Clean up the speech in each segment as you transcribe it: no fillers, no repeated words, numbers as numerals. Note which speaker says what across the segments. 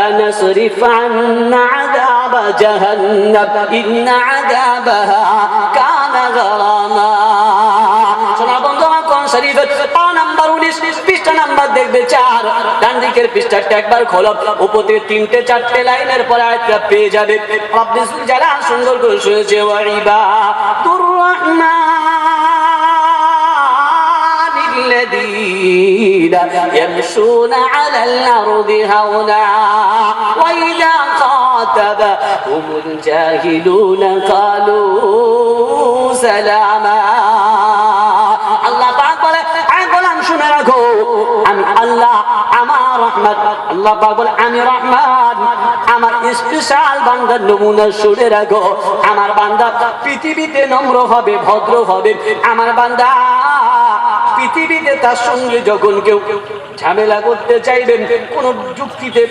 Speaker 1: ربنا اصرف عنا عذاب جهنم إن عذابها كان غراما শোনা বন্ধু আমার কোরআন শরীফের পারা নাম্বার 19 পৃষ্ঠা নাম্বার দেখবে 4 ডান দিকের পৃষ্ঠাটা একবার খোলো উপর থেকে 3টে 4টে লাইনের পরে আয়াতটা পেয়ে যাবে রব্বুল জালাল সুন্দর করে শুনেছে ওয়া ইবাদুর الذين يمشون على الأرض هونا وإذا خاطبهم الجاهلون قالوا سلاما الله পাক বলে আয় গোলাম শুনে রাখো আমি আল্লাহ আমার রহমত আল্লাহ পাক বলে আমি রহমান আমার স্পেশাল বান্দার নমুনা শুনে রাখো আমার বান্দা পৃথিবীতে নম্র হবে ভদ্র হবে আমার বান্দা পৃথিবীতে তার সঙ্গে যখন কেউ ঝামেলা করতে চাইবেন কোন যুক্তিতে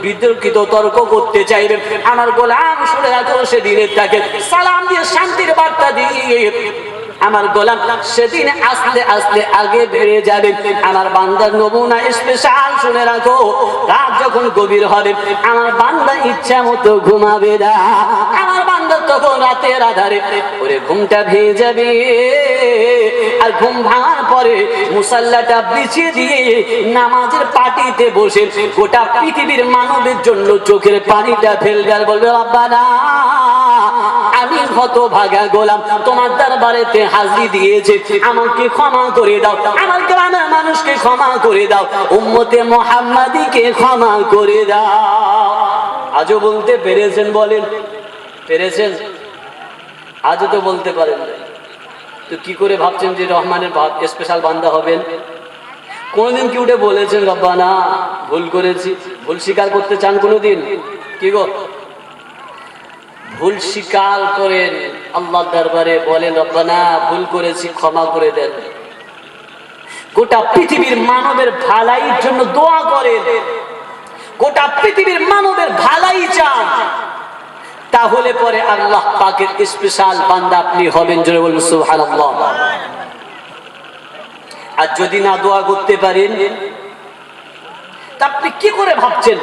Speaker 1: বিতর্কিত তর্ক করতে চাইবেন আমার গোলাম শুনে রাখো সেদিনের তাকে সালাম দিয়ে শান্তির বার্তা দিয়ে আমার গোলাম সেদিন আস্তে আস্তে আগে বেড়ে যাবে আমার বান্দার নমুনা স্পেশাল শুনে রাখো রাত যখন গভীর হবে আমার বান্দা ইচ্ছা মতো ঘুমাবে না আমার বান্দা তখন রাতের আধারে ওরে ঘুমটা ভেঙে যাবে আর ঘুম ভাঙার পরে মুসাল্লাটা বিছিয়ে দিয়ে নামাজের পাটিতে বসে গোটা পৃথিবীর মানবের জন্য চোখের পানিটা ফেলবে আর বলবে রব্বানা আমি হতভাগা গোলাম তোমার দরবারেতে হাজিরি দিয়েছে আমাকে ক্ষমা করে দাও আমার গ্রামের মানুষকে ক্ষমা করে দাও উম্মতে মুহাম্মাদীকে ক্ষমা করে দাও আজও বলতে পেরেছেন বলেন পেরেছেন আজও তো বলতে পারেন না তো কি করে ভাবছেন যে রহমানের স্পেশাল বান্দা হবেন কোনদিন কি উঠে বলেছেন রব্বানা ভুল করেছি ভুল স্বীকার করতে চান কোনদিন কি গো ভুল স্বীকার করেন আল্লাহর দরবারে বলেন রব্বানা ভুল করেছি ক্ষমা করে দেন গোটা পৃথিবীর মানবের ভালাইয়ের জন্য দোয়া করেন গোটা পৃথিবীর মানবের ভালাই চান তাহলে পরে আল্লাহ পাকের স্পেশাল বান্দা আপনি হবেন জোরে বলুন সুবহানাল্লাহ আর যদি না দোয়া করতে পারেন তা আপনি কি করে ভাবছেন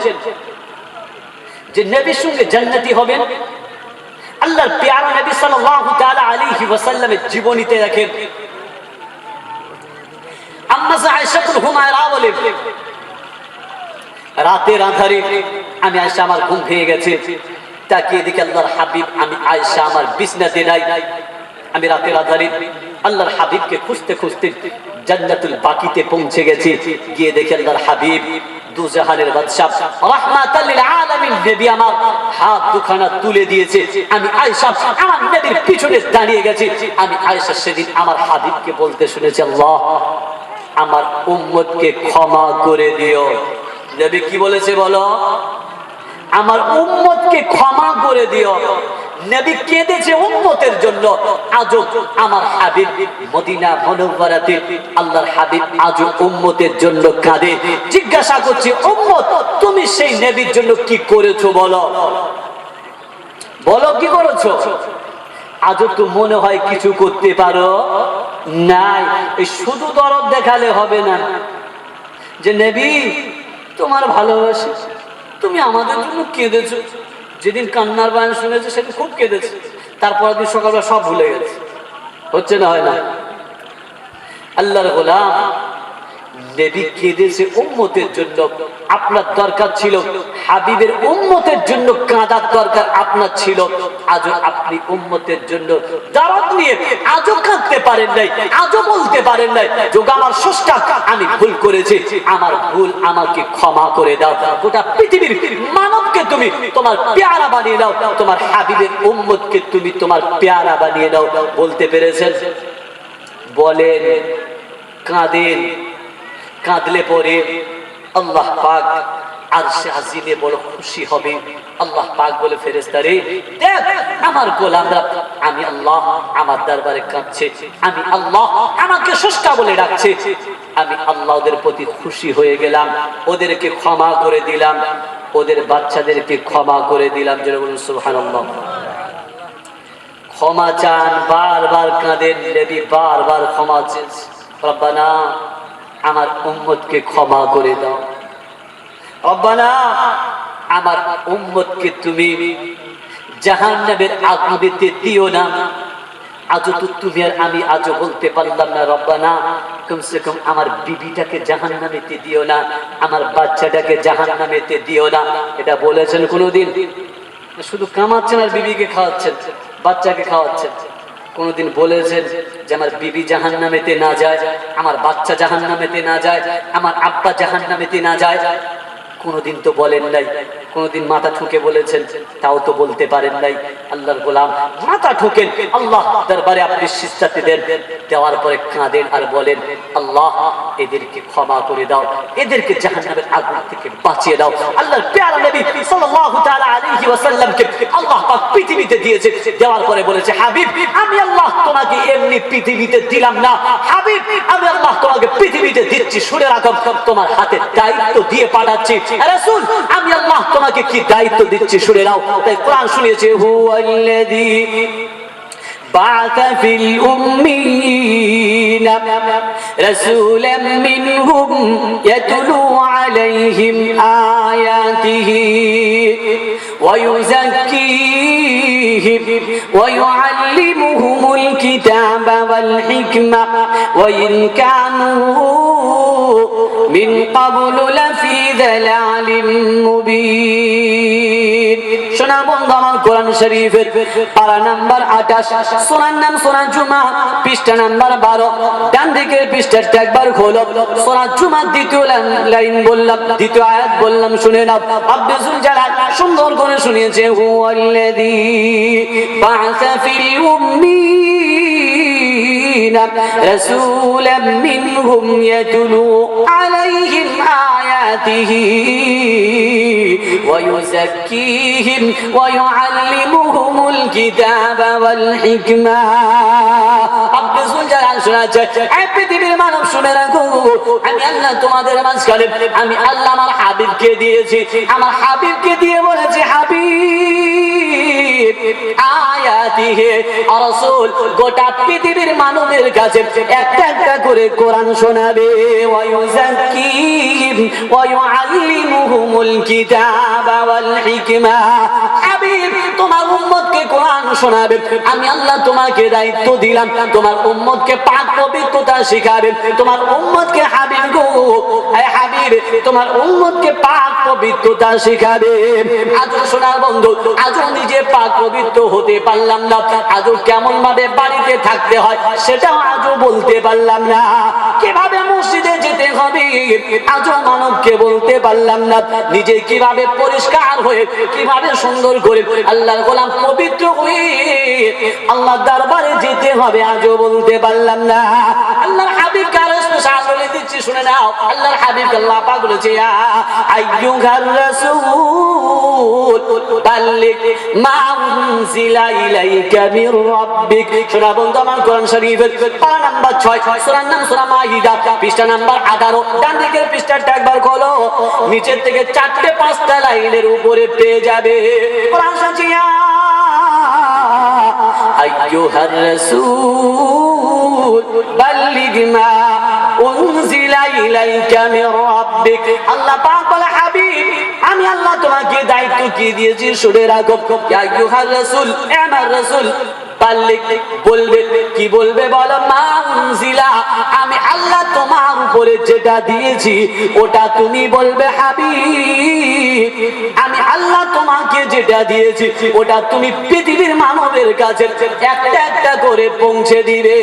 Speaker 1: যে নবীর সঙ্গে জান্নাতি হবেন আল্লাহর প্যারা নবী সাল্লাল্লাহু তাআলা আলাইহি ওয়াসাল্লামের জীবনীতে দেখেন আম্মা আয়েশাতুল হুমায়রা বলেন রাতের আঁধারে আমি আয়েশা আমার ঘুম ভেঙে গেছে তাকিয়ে দেখি আল্লাহর হাবিব আমি আয়েশা আমার বিছনাতে নাই আমি রাতের আঁধারে আল্লাহর হাবিবকে খুঁজতে খুঁজতে জান্নাতুল বাকিতে পৌঁছে গেছি গিয়ে দেখি আল্লাহর হাবিব দু জাহানের বাদশা রাহমাতাল লিল আলামিন নবী আমার হাত দুখানা তুলে দিয়েছে আমি আয়েশা আমার নবীর পিছনে দাঁড়িয়ে গেছি আমি আয়েশা সেদিন আমার হাবিবকে বলতে শুনেছি আল্লাহ আমার উম্মতকে ক্ষমা করে দিও নবী কি বলেছে বলো আমার উম্মতকে ক্ষমা করে দিও নবী কেঁদেছে উম্মতের জন্য আজও আমার হাবিব মদিনা মুনাওয়ারাতে আল্লাহর হাবিব আজও উম্মতের জন্য কাঁদে জিজ্ঞাসা করছি উম্মত তুমি সেই নবীর জন্য কি করেছো বলো বলো কি করেছো আজও তো মনে হয় কিছু করতে পারো নাই এই শুধু দরদ দেখালে হবে না যে নবী তোমার ভালোবাসি তুমি আমাদের জন্য কেঁদেছো যেদিন কান্নার বয়ান শুনেছে সেদিন খুব কেঁদেছে তারপর দিন সকালবেলা সব ভুলে গেছে হচ্ছে না হয় না আল্লাহর গোলাম নবী কেঁদেছে উম্মতের জন্য আপনার দরকার ছিল হাবিবের উম্মতের জন্য কাঁদার দরকার আপনার ছিল আজও আপনি উম্মতের জন্য দরদ নিয়ে আজও কাঁদতে পারেন নাই আজও বলতে পারেন নাই যোগ আমার স্রষ্টা আমি ভুল করেছি আমার ভুল আমাকে ক্ষমা করে দাও গোটা পৃথিবীর মানবকে তুমি তোমার পেয়ারা বানিয়ে দাও তোমার হাবিবের উম্মতকে তুমি তোমার পেয়ারা বানিয়ে দাও বলতে পেরেছেন বলেন কাঁদেন কাঁদলে পরে আল্লাহ পাক আরশে আজিমে বড় খুশি হবে আল্লাহ পাক বলে ফেরেশতারে দেখ আমার গোলামরা আমি আল্লাহ আমার দরবারে কাঁদছে আমি আল্লাহ আমাকে স্রষ্টা বলে ডাকছে আমি আল্লাহ ওদের প্রতি খুশি হয়ে গেলাম ওদেরকে ক্ষমা করে দিলাম ওদের বাচ্চাদেরকে ক্ষমা করে দিলাম যারা বলুন সুবহানাল্লাহ ক্ষমা চান বারবার কাঁদেন নবী বারবার ক্ষমা চান রব্বানা আমার উম্মতকে ক্ষমা করে দাও রব্বানা আমার উম্মতকে তুমি জাহান্নামের আগুনেতে দিও না। আজও তো তুমি আর আমি আজও বলতে পারলাম না, রব্বানা কমসে কম আমার বিবিটাকে জাহান্নামেতে দিও না, আমার বাচ্চাটাকে জাহান্নামেতে দিও না। এটা বলেছেন কোনোদিন? শুধু কামাচ্ছেন আর বিবিকে খাওয়াচ্ছেন, বাচ্চাকে খাওয়াচ্ছেন। কোনোদিন বলেছেন যে আমার বিবি জাহান্নামেতে না যায়, আমার বাচ্চা জাহান্নামেতে না যায়, আমার আব্বা জাহান্নামেতে না যায়? কোনোদিন তো বলেন নাই। কোনোদিন মাথা ঠুকে বলেছেন? তাও তো বলতে পারেন নাই। আল্লাহর গোলাম মাথা ঠুকেন, আল্লাহ দরবারে আপনি সিজদাতে দেন, দেওয়ার পরে কাঁদেন আর বলেন, আল্লাহ এদেরকে ক্ষমা করে দাও, এদেরকে জাহান্নামের আগুন থেকে বাঁচিয়ে দাও। আল্লাহর প্যারা নবী সাল্লাল্লাহু তাআলা আলাইহি ওয়াসাল্লামকে আল্লাহ পাক পৃথিবীতে দিয়েছে, দেওয়ার পরে বলেছে, হাবিব আমি আল্লাহ তোমাকে এমনি পৃথিবীতে দিলাম না, হাবিব আমি আল্লাহ তোমাকে পৃথিবীতে দিচ্ছি, শুনে রাখো তোমার হাতে দায়িত্ব দিয়ে পাঠাচ্ছি। রাসূল আমি আল্লাহ তোমাকে কি দায়িত্ব দিচ্ছি শুনে নাও। তাই কোরআন শুনিয়েছে, হুয়াল্লাযী بعث في الأميين رسولا منهم يتلو عليهم آياته ويزكيهم ويعلمهم الكتاب والحكمة وإن كانوا من قبل لفي ضلال مبين। শোনা বন্ধু আমার কোরআন শরীফের পারা নাম্বার 28, সূরার নাম সূরা জুমা, পৃষ্ঠা নাম্বার 12, ডান দিকের পৃষ্ঠাটা একবার খোলো। সূরা জুমা দ্বিতীয় লাইন বললাম, দ্বিতীয় আয়াত বললাম, শুনে নাও। আব্দুল জালাল সুন্দর করে শুনিয়েছে, হুয়াল্লাযী বা'আসা ফিল উম্মিয়িনা রাসূলাম মিনহুম ইয়াতলু আলাইহিম আয়াতিহি ওয়া ইউযাক্কিহিম ওয়া ইউআল্লিমুহুমুল কিতাবা ওয়াল হিকমা। আব্দুল জালাল শোনাচ্ছে, এই পৃথিবীর মানব শুনে রাখো, আমি আল্লাহ তোমাদের মাঝখানে আমি আল্লাহ আমার হাবিবকে দিয়েছি, আমার হাবিবকে দিয়ে বলেছি, হাবিব আয়াতিহি রাসূল গোটা পৃথিবীর মানবের কাছে একটা একটা করে কোরআন শোনাবে, ওয়া ইউযাক্কিহিম ওয়া ইউআল্লিমুহুমুল কিতাবা ওয়াল হিকমা। হাবিব তোমার উম্মতকে কোরআন শোনাবে, আমি আল্লাহ তোমাকে দায়িত্ব দিলাম, তোমার উম্মতকে পাক পবিত্রতা শিখাবে, তোমার উম্মতকে হাবিব গো, এই হাবিব তোমার উম্মতকে পাক পবিত্রতা শিখাবে। আজও সোনার বন্ধু, আজও নিজে পাক পবিত্র হতে পারলাম না, আজও কেমন ভাবে বাড়িতে থাকতে হয় সেটাও আজও বলতে পারলাম না, কিভাবে মসজিদে যেতে হবে আজও মানবকে বলতে পারলাম না, নিজে কিভাবে পরিষ্কার হয়ে কিভাবে সুন্দর করে আল্লাহর গোলাম পবিত্র হয়ে আল্লাহর দরবারে যেতে হবে আজও বলতে পারলাম না। আল্লাহর হাবিব কার স্পেশাল বলে দিচ্ছি শুনে নাও। আল্লাহর হাবিব আল্লাহ পাক বলেছে, ইয়া আইয়ুহার রাসূল বাল্লিগ মা উনজিলা ইলাইকা মির রাব্বিক। শোনা বন্ধু আমার কোরআন শরীফের পারা নাম্বার 6, সূরার নাম সূরা মাইদা, পৃষ্ঠা নাম্বার 18, ডান দিকের পৃষ্ঠাটা একবার খোলো, নিচের থেকে 4-5টা লাইনের উপরে পেয়ে যাবে। কোরআন সাজিয়া আইয়ুহার রাসূল বাল্লিগ মা উনজিলা ইলাইকা মির রাব্বিক। আল্লাহ পাক বলে, হাবিব আমি আল্লাহ তোমাকে দায়িত্ব কি দিয়েছি শুনে রাখো। ইয়া আইয়ুহার রাসূল, আমার রাসূল বাল্লিগ বলবে, কি বলবে বলো, মা উনজিলা আমি আল্লাহ তোমার উপরে যেটা দিয়েছি ওটা তুমি বলবে। হাবিব আমি আল্লাহ তোমাকে যেটা দিয়েছি ওটা তুমি পৃথিবীর মানবের কাছে একটা একটা করে পৌঁছে দিবে।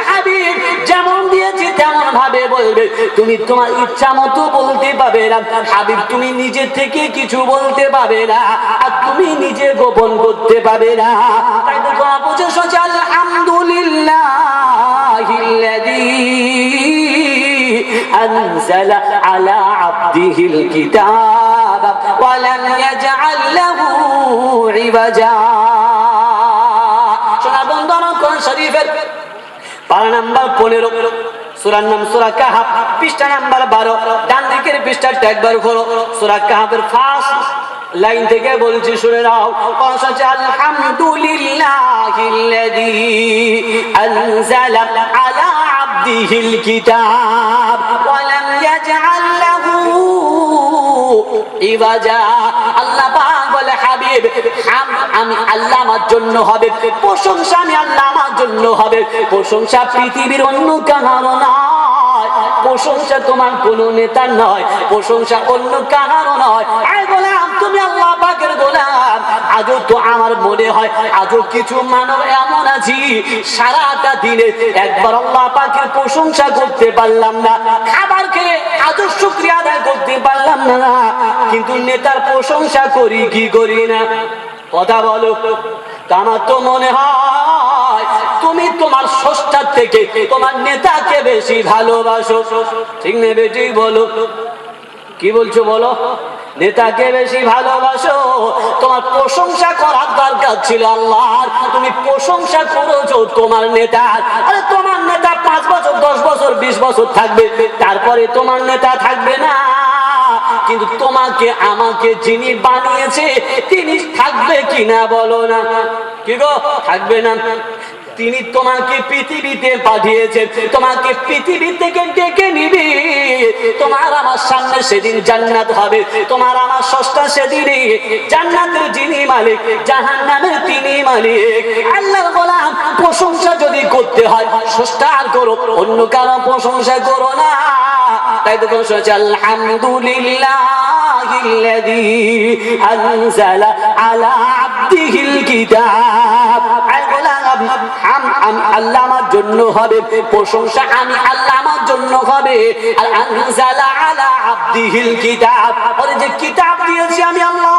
Speaker 1: হাবিব যেমন দিয়েছি তেমন ভাবে বলবে, তুমি তোমার ইচ্ছা মতো বলতে পাবে না। হাবিব তুমি নিজে থেকে কিছু বলতে পাবে না, আর তুমি নিজে গোপন করতে পাবে না। তাই তো তোমরা বুঝে সোজা আলহামদুলিল্লাহিল্লাযী আনজালা আলা আবদিহিল কিতাব ওয়া লাম ইয়াজআল লাহু ইওয়াজা। শোনা বন্ধু আমার কোরআন শরীফের পারা নাম্বার 15, সূরার নাম সূরা কাহফ, পৃষ্ঠা নাম্বার 12, ডান দিকের পৃষ্ঠাটা একবার খোলো। সূরা কাহফের ফার্স্ট লাইন থেকে বলছি শুনে নাও। আলহামদুলিল্লাহিল্লাযী আনজালা আলা আবদিহিল কিতাব ওয়া লাম ইয়াজআল লাহু ইওয়াজা। হাবিব আমি আল্লাহ আমার জন্য হবে, প্রশংসা আমি আল্লাহ আমার জন্য হবে, প্রশংসা পৃথিবীর অন্য কারো নয়, প্রশংসা তোমার কোন নেতার নয়, প্রশংসা অন্য কারো নয়। আয় গোলাম, তুমি আল্লাহ পাকের গোলাম। আজও তো আমার মনে হয় আজও কিছু মানব এমন আছি সারাটা দিনে একবার আল্লাহ পাকের প্রশংসা করতে পারলাম না, খাবার খেয়ে আজও শুকরিয়া আদায় করতে পারলাম না, কিন্তু নেতার প্রশংসা করি কি করি না? কথা বলো। আমার তো মনে হয় তুমি তোমার স্রষ্টার থেকে তোমার নেতাকে বেশি ভালোবাসো, ঠিক না বেটি? বলো, কি বলছো বলো? নেতাকে বেশি ভালোবাসো। তোমার প্রশংসা করার দরকার ছিল আল্লাহর, তুমি প্রশংসা করেছো তোমার নেতার। আরে তোমার নেতা 5 বছর 10 বছর 20 বছর থাকবে, তারপরে তোমার নেতা থাকবে না, কিন্তু তোমাকে আমাকে যিনি বানিয়েছে তিনি থাকবে কিনা বলো না? কি গো, থাকবে না? তিনি তোমাকে পৃথিবীতে পাঠিয়েছে, তোমাকে পৃথিবী থেকে ডেকে নিবে। তোমার আমার সামনে সেদিন জান্নাত হবে, তোমার আমার স্রষ্টা সেদিনই জান্নাতের যিনি মালিক, জাহান্নামের তিনি মালিক। আল্লাহর গোলাম, প্রশংসা যদি করতে হয় স্রষ্টার করো, অন্য কারো প্রশংসা করো না। তাই তো কোন শুনেছে আলহামদুলিল্লাহিল্লাযী আনজালা আলা আবদিহিল কিতাব। আমি আল্লাহ আমার জন্য হবে, প্রশংসা আমি আল্লাহ আমার জন্য হবে। আর আনজালা আলা আবদিহিল কিতাব, ওরে যে কিতাব দিয়েছি আমি আল্লাহ,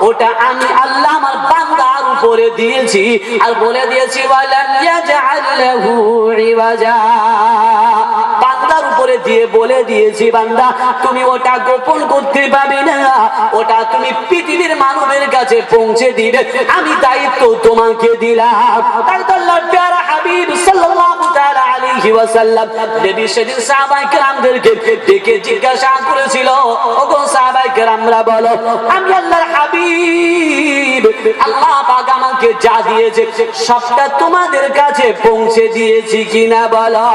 Speaker 1: ওটা আমি আল্লাহ আমার বান্দার উপরে দিয়েছি। আর বলে দিয়েছি ওয়ালাম ইয়াজআল লাহু ইওয়াজা, বান্দার উপরে দিয়ে বলে দিয়েছি বান্দা তুমি ওটা গোপন করতে পারবে না, ওটা তুমি পৃথিবীর মানবের কাছে পৌঁছে দিবে, আমি দায়িত্ব তোমাকে দিলাম। তাই তো আল্লাহর প্যারা হাবিব সাল্লাল্লাহু তাআলা আলাইহি ওয়াসাল্লাম নবী সেদিন সাহাবায়ে কেরামদেরকে ডেকে জিজ্ঞাসা করেছিল, ওগো সাহাবায়ে কেরামরা বলো, আমি আল্লাহর হাবিব আল্লাহ পাক আমাকে যা দিয়েছে সবটা তোমাদের কাছে পৌঁছে দিয়েছি কিনা বলো?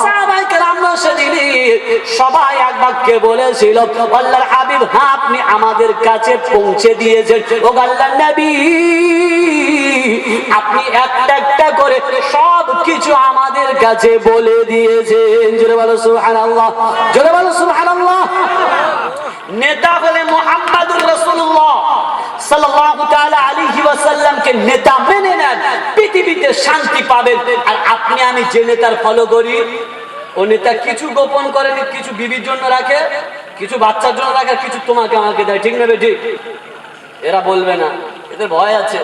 Speaker 1: সাহাবায়ে কেরামরা সেদিন সবাই এক বাক্যে বলেছিল, আল্লাহর হাবিব হ্যাঁ আপনি আমাদের কাছে পৌঁছে দিয়েছেন। ও আল্লাহর নবী, আপনি একটা একটা করে সব কিছু আমাদের কাছে বলে দিয়েছেন। জোরে বলো সুবহানাল্লাহ, জোরে বলো সুবহানাল্লাহ। নেতা হলে মুহাম্মাদুর রাসূলুল্লাহ সাল্লাল্লাহু তাআলা আলাইহি ওয়াসাল্লামকে নেতা মেনে নেন, পৃথিবীতে শান্তি পাবেন। আর আপনি আমি যে নেতার ফলো করি, ও নেতা কিছু গোপন করেন, কিছু বিবির জন্য রাখে, কিছু বাচ্চার জন্য রাখে, কিছু তোমাকে আমাকে দেয়, ঠিক না বেটি? এরা বলবে না, এদের ভয় আছে।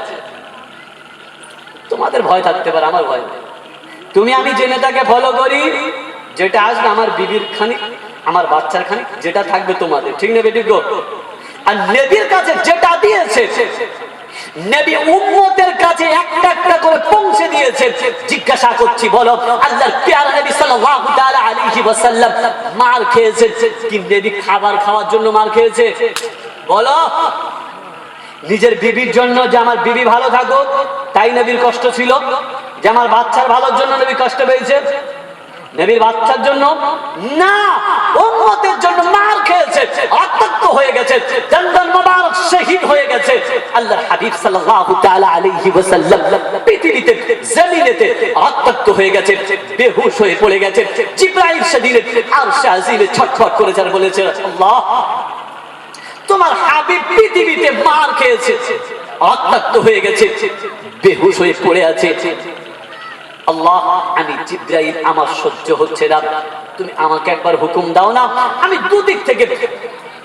Speaker 1: তোমাদের ভয় থাকতে পারে, আমার ভয় নেই। তুমি আমি যে নেতাকে ফলো করি, যেটা আসবে আমার বিবির খানিক, আমার বাচ্চার খানিক, যেটা থাকবে তোমাদের, ঠিক না বেটি গো? আর নবীর কাছে যেটা দিয়েছে নবী উম্মতের কাছে একটা একটা করে পৌঁছে দিয়েছে। জিজ্ঞাসা করছি বলো, আল্লাহর প্যারা নবী সাল্লাল্লাহু তাআলা আলাইহি ওয়াসাল্লাম মার খেয়েছে কি নবী খাবার খাওয়ার জন্য মার খেয়েছে? বলো। নিজের বিবির জন্য, যে আমার বিবি ভালো থাকুক তাই নবীর কষ্ট ছিল? যে আমার বাচ্চার ভালোর জন্য নবী কষ্ট পেয়েছে? নবীর বাচ্চার জন্য না, উম্মতের জন্য মার খেয়েছে, রক্তাক্ত হয়ে গেছে, দন্দন মোবারক শহীদ হয়ে গেছে। আল্লাহর হাবিব সাল্লাল্লাহু তাআলা আলাইহি ওয়াসাল্লাম পৃথিবীতে জমিনেতে রক্তাক্ত হয়ে গেছে, বেহুশ হয়ে পড়ে গেছে। জিবরাইল সেদিন আরশে আজিমে ছটফট করেছে আর বলেছে, আল্লাহ তোমার হাবিব পৃথিবীতে মার খেয়েছে, রক্তাক্ত হয়ে গেছে, বেহুশ হয়ে পড়ে আছে। আল্লাহ, আমি জিবরাইল, আমার সহ্য হচ্ছে না, তুমি আমাকে একবার হুকুম দাও না, আমি দুদিক থেকে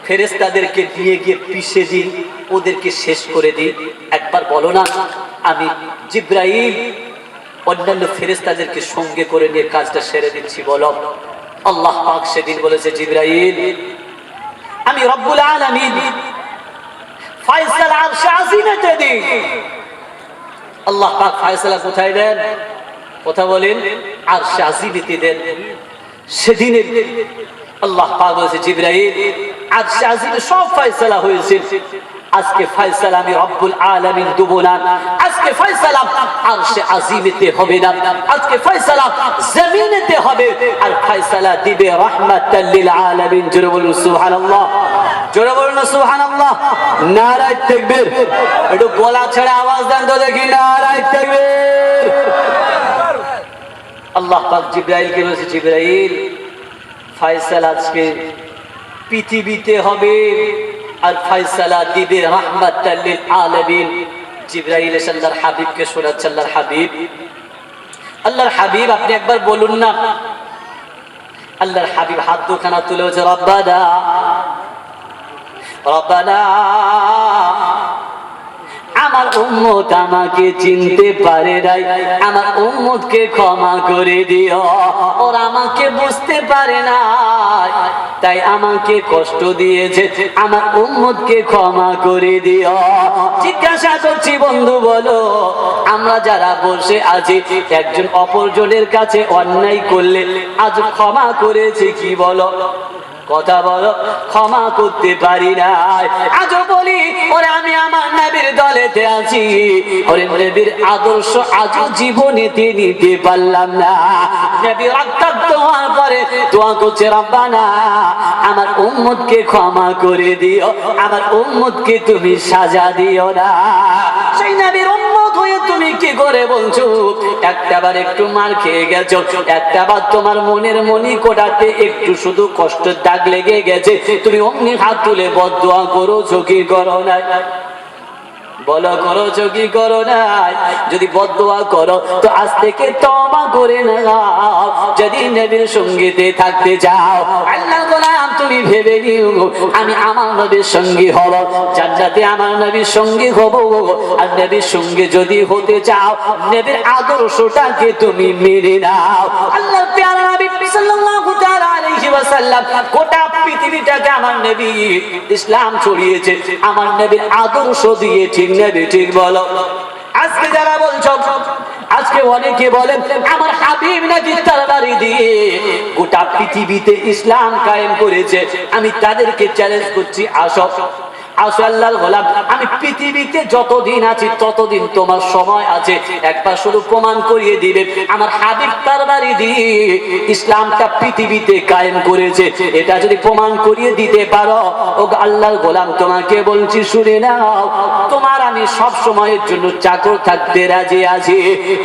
Speaker 1: ফেরেশতাদেরকে দিয়ে গিয়ে পিষে দিই, ওদেরকে শেষ করে দিই। একবার বলো না, আমি জিবরাইল অন্যান্য ফেরেশতাদেরকে সঙ্গে করে নিয়ে কাজটা সেরে দিচ্ছি, বলো। আল্লাহ পাক সেদিন বলেছে, জিবরাইল আমি রব্বুল আলামিন ফয়সালা আরশে আজিমেতে দিই। আল্লাহ পাক ফয়সালা কোথায় দেন? কথা বলেন, আরশে আজিমেতে দেন। সেদিন আল্লাহ পাক বলেছে, জিবরাইল আরশে আজিমে সব ফয়সালা হয়েছে, আজকে ফয়সালা আমি রব্বুল আলামিন দেব না, আজকে ফয়সালা আরশে আজিমেতে হবে না, আজকে ফয়সালা জমিনেতে হবে। আর ফয়সালা দিবে রাহমাতাল লিল আলামিন। জোরে বলুন সুবহানাল্লাহ। জোরে বলুন না সুবহানাল্লাহ। নারায়ে তাকবীর। একটু গলা ছেড়ে আওয়াজ দেন তো দেখি, নারায়ে তাকবীর। আল্লাহ পাক জিবরাইলকে বলেছে, জিবরাইল ফয়সালা আজকে পৃথিবীতে হবে আর ফয়সালা দিবে রাহমাতাল লিল আলামিন। জিবরাইল এসে আল্লাহর হাবিবকে শোনাচ্ছে, আল্লাহর হাবিব, আল্লাহর হাবিব আপনি একবার বলুন না। আল্লাহর হাবিব হাত দুখানা তুলে বলছে, রব্বানা রব্বানা, আমার উম্মত আমাকে চিনতে পারে নাই, আমার উম্মতকে ক্ষমা করে দিও। ওরা আমাকে বুঝতে পারে না, তাই আমাকে কষ্ট দিয়েছে, আমার উম্মতকে ক্ষমা করে দিও। জিজ্ঞাসা করছি বন্ধু, বলো আমরা যারা বসে আছি একজন অপরজনের কাছে অন্যায় করলে আজ ক্ষমা করেছে কি? বলো, কথা বলো। ক্ষমা করতে পারি না। আজও বলি ওরে আমি আমার নবীর দলেতে আছি, ওরে নবীর আদর্শ আজও জীবনেতে নিতে পারলাম না। নবী রক্তাক্ত হওয়ার পরে দোয়া করছে, রব্বানা আমার উম্মতকে ক্ষমা করে দিও, আমার উম্মতকে তুমি সাজা দিও না। সেই নবীর উম্মত হয়ে তুমি কি করে বলছো? একটাবার একটু মার খেয়ে গেছো, একটাবার তোমার মনের মনি কোটাতে একটু শুধু কষ্ট দাগ লেগে গেছে, তুমি অমনি হাত তুলে বদদোয়া করো কি করো না? বলো করো কি করো না? যদি বদদোয়া করো তো আজ থেকে তওবা করে নাও। যদি নবীর সঙ্গীতে থাকতে চাও, আল্লাহর গোলাম তুমি ভেবে নিও আমি আমার নবীর সঙ্গী হব, জান্নাতে আমার নবীর সঙ্গী হব। আর নবীর সঙ্গে যদি হতে চাও, নবীর আদর্শটাকে তুমি মেনে নাও। আল্লাহর প্যারা নবী সাল্লাল্লাহু তাআলা আলাইহি ওয়াসাল্লাম গোটা পৃথিবীটাকে আমার নবী ইসলাম ছড়িয়েছে আমার নবীর আদর্শ দিয়ে, ঠিক নবী ঠিক বলো। আজকে যারা বলছো, আজকে অনেকে বলেন আমার হাবিব নাকি তরবারি দিয়ে গোটা পৃথিবীতে ইসলাম কায়েম করেছে, আমি তাদেরকে চ্যালেঞ্জ করছি, আসো আসো আল্লাহর গোলাম, আমি পৃথিবীতে যতদিন আছি ততদিন তোমার সময় আছে, একবার শুধু প্রমাণ করিয়ে দিবে আমার হাবিব তরবারি দিয়ে ইসলামটা পৃথিবীতে কায়েম করেছে। এটা যদি প্রমাণ করিয়ে দিতে পারো, ও আল্লাহর গোলাম তোমাকে বলছি শুনে নাও, তোমার আমি সব সময়ের জন্য চাকর থাকতে রাজি আছি।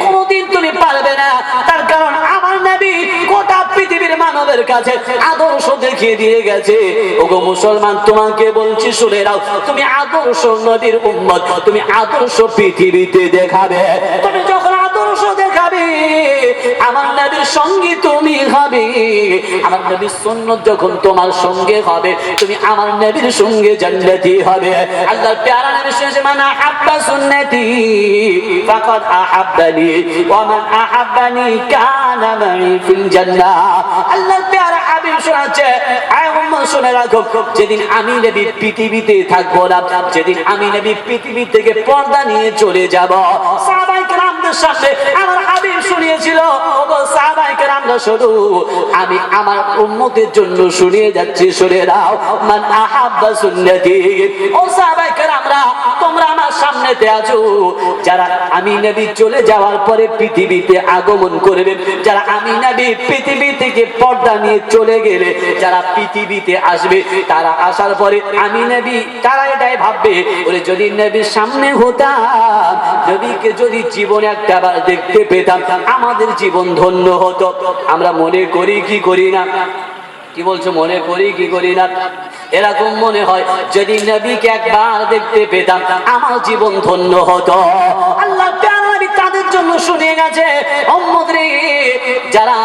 Speaker 1: কোনদিন তুমি পারবে না, তার কারণ আমার নবী গোটা পৃথিবীর মানবের কাছে আদর্শ দেখিয়ে দিয়ে গেছে। ওগো মুসলমান তোমাকে বলছি শুনে নাও, তুমি আদর্শ নবীর উম্মত, তুমি আদর্শ পৃথিবীতে দেখাবে। তুমি যখন আদর্শ দেখাবে, আমার নবীর সঙ্গে তুমি হবে, আমার নবীর সুন্নাত যখন তোমার সঙ্গে হবে, তুমি আমার নবীর সঙ্গে জান্নাতি হবে। আল্লাহর প্যারা নবী শুনেছে, মান আহাব্বা সুন্নতি ফাকাদ আহাব্বানি ওয়া মান আহাব্বানি কানা মাই ফিল জান্নাহ। আল্লাহর প্যারা হাবিব শোনাচ্ছে, আয় উম্মত শুনে রাখো, যেদিন আমি নবী পৃথিবীতে থাকবো না, যেদিন আমি নবী পৃথিবী থেকে পর্দা নিয়ে চলে যাব, সাহাবায়ে কেরামদের সামনে আমার হাবিব শুনিয়েছিল, ওগো সাহাবায়ে কেরামরা শুধু আমি আমার উম্মতের জন্য শুনিয়ে যাচ্ছি, শুনে নাও, মান আহাব্বা সুন্নতি। ও সাহাবায়ে কেরামরা তোমরা আমার সামনেতে আছো, যারা আমি নবী চলে যাওয়ার পরে পৃথিবীতে আগমন করবে, যারা আমি নবী পৃথিবী থেকে পর্দা নিয়ে চলে গেলে যারা পৃথিবীতে আসবে, তারা আসার পরে আমি নবী, তারা এটাই ভাববে, ওরে যদি নবীর সামনে হতাম, নবীকে যদি জীবনে একটাবার দেখতে পেতাম, আমাদের জীবন ধন্য হতো। আমরা মনে করি কি করি না? কি বলছো, মনে করি কি করি না? এরকম মনে হয় যদি নবীকে একবার দেখতে পেতাম আমার জীবন ধন্য হতো। আল্লাহ তাদের জন্য শুনিয়ে গেছে, উম্মত রে, যারা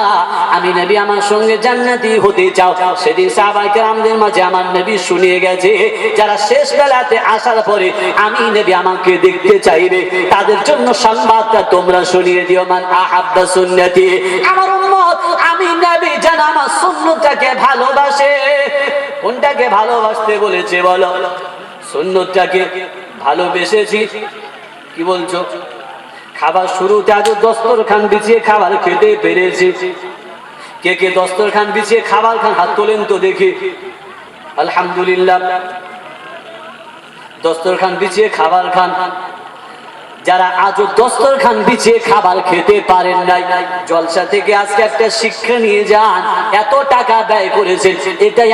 Speaker 1: আমি নবী আমার সঙ্গে জান্নাতি হতে চাও, সেদিন সাহাবায়ে কেরামদের মাঝে আমার নবী শুনিয়ে গেছে, যারা শেষ বেলাতে আসার পরে আমি নবী আমাকে দেখতে চাইবে, তাদের জন্য সংবাদটা তোমরা শুনিয়ে দিও, মান আহাব্বা সুন্নতি। আমার উম্মত আমি নবী যেন আমার সুন্নতটাকে ভালোবাসে। কোনটাকে ভালোবাসতে বলেছে বলো? সুন্নতটাকে ভালোবেসেছি। কি বলছো? খাবার শুরুতে আজ দস্তরখান বিছিয়ে খাবার খেতে পেরেছি। কে কে দস্তরখান বিছিয়ে খাবার খান? হাত তোলেন তো দেখি। আলহামদুলিল্লাহ, দস্তরখান বিছিয়ে খাবার খান। যারা আজও দস্তরখান বিছিয়ে খাবার খেতে পারেন নাই, জলসা থেকে আজকে একটা শিক্ষা নিয়ে যান, এত টাকা ব্যয় করেছেন, এটাই